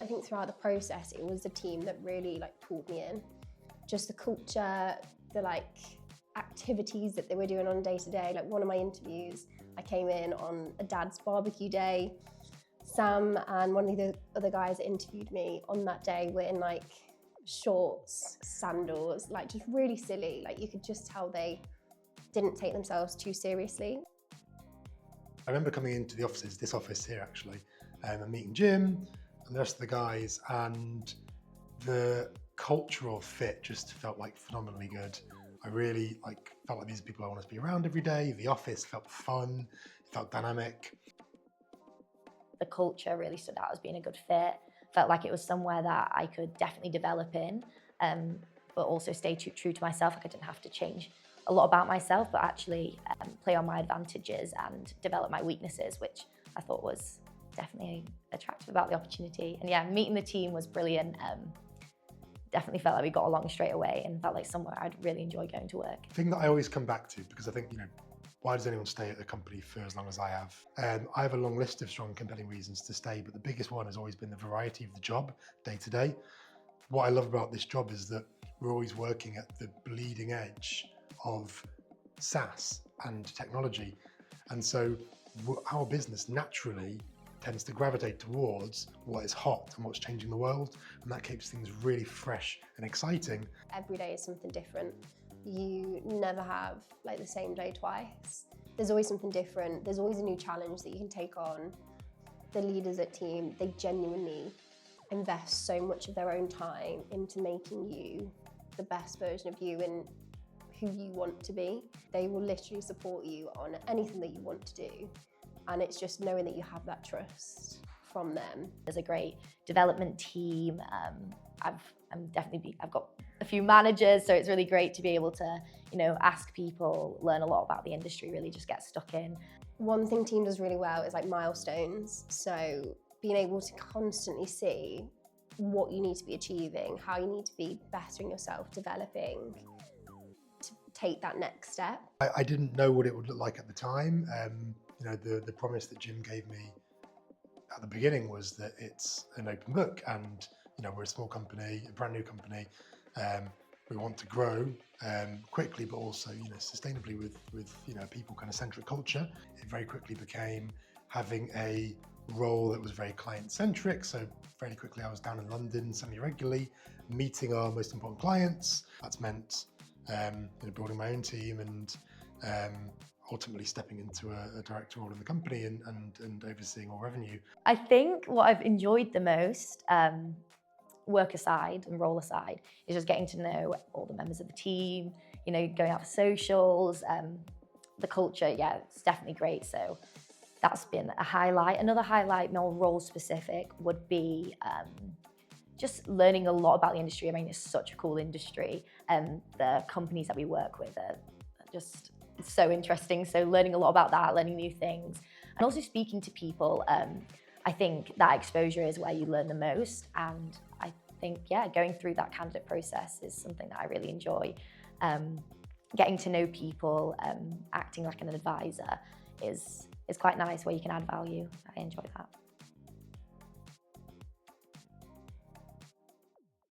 I think throughout the process, it was the team that really pulled me in. Just the culture, the activities that they were doing on a day-to-day. One of my interviews, I came in on a dad's barbecue day. Sam and one of the other guys that interviewed me on that day were in shorts, sandals, just really silly. You could just tell they didn't take themselves too seriously. I remember coming into the offices, this office here actually, and meeting Jim and the rest of the guys, and the cultural fit just felt phenomenally good. I really felt like these people I wanted to be around every day. The office felt fun, it felt dynamic. The culture really stood out as being a good fit. Felt like it was somewhere that I could definitely develop in, but also stay true to myself. I didn't have to change a lot about myself, but actually play on my advantages and develop my weaknesses, which I thought was definitely attractive about the opportunity. And yeah, meeting the team was brilliant. Definitely felt like we got along straight away and felt like somewhere I'd really enjoy going to work. The thing that I always come back to, because I think, why does anyone stay at a company for as long as I have? I have a long list of strong, compelling reasons to stay, but the biggest one has always been the variety of the job, day to day. What I love about this job is that we're always working at the bleeding edge of SaaS and technology. And so our business naturally tends to gravitate towards what is hot and what's changing the world. And that keeps things really fresh and exciting. Every day is something different. You never have the same day twice. There's always something different. There's always a new challenge that you can take on. The leaders at Teem, they genuinely invest so much of their own time into making you the best version of you and who you want to be. They will literally support you on anything that you want to do. And it's just knowing that you have that trust from them. There's a great development team. I've got a few managers, so it's really great to be able to, ask people, learn a lot about the industry, really just get stuck in. One thing Teem does really well is milestones. So being able to constantly see what you need to be achieving, how you need to be bettering yourself, developing to take that next step. I didn't know what it would look like at the time. The promise that Jim gave me at the beginning was that it's an open book, and we're a small company, a brand new company. We want to grow quickly, but also sustainably with people kind of centric culture. It very quickly became having a role that was very client centric. So very quickly I was down in London semi-regularly, meeting our most important clients. That's meant building my own team and ultimately stepping into a director role in the company and overseeing all revenue. I think what I've enjoyed the most, work aside and role aside, is just getting to know all the members of the team, going out for socials, the culture, yeah, it's definitely great. So that's been a highlight. Another highlight, more role specific, would be just learning a lot about the industry. I mean, it's such a cool industry, and the companies that we work with are just so interesting. So learning a lot about that, learning new things, and also speaking to people. I think that exposure is where you learn the most. And I think, yeah, going through that candidate process is something that I really enjoy. Getting to know people, acting like an advisor is quite nice, where you can add value. I enjoy that.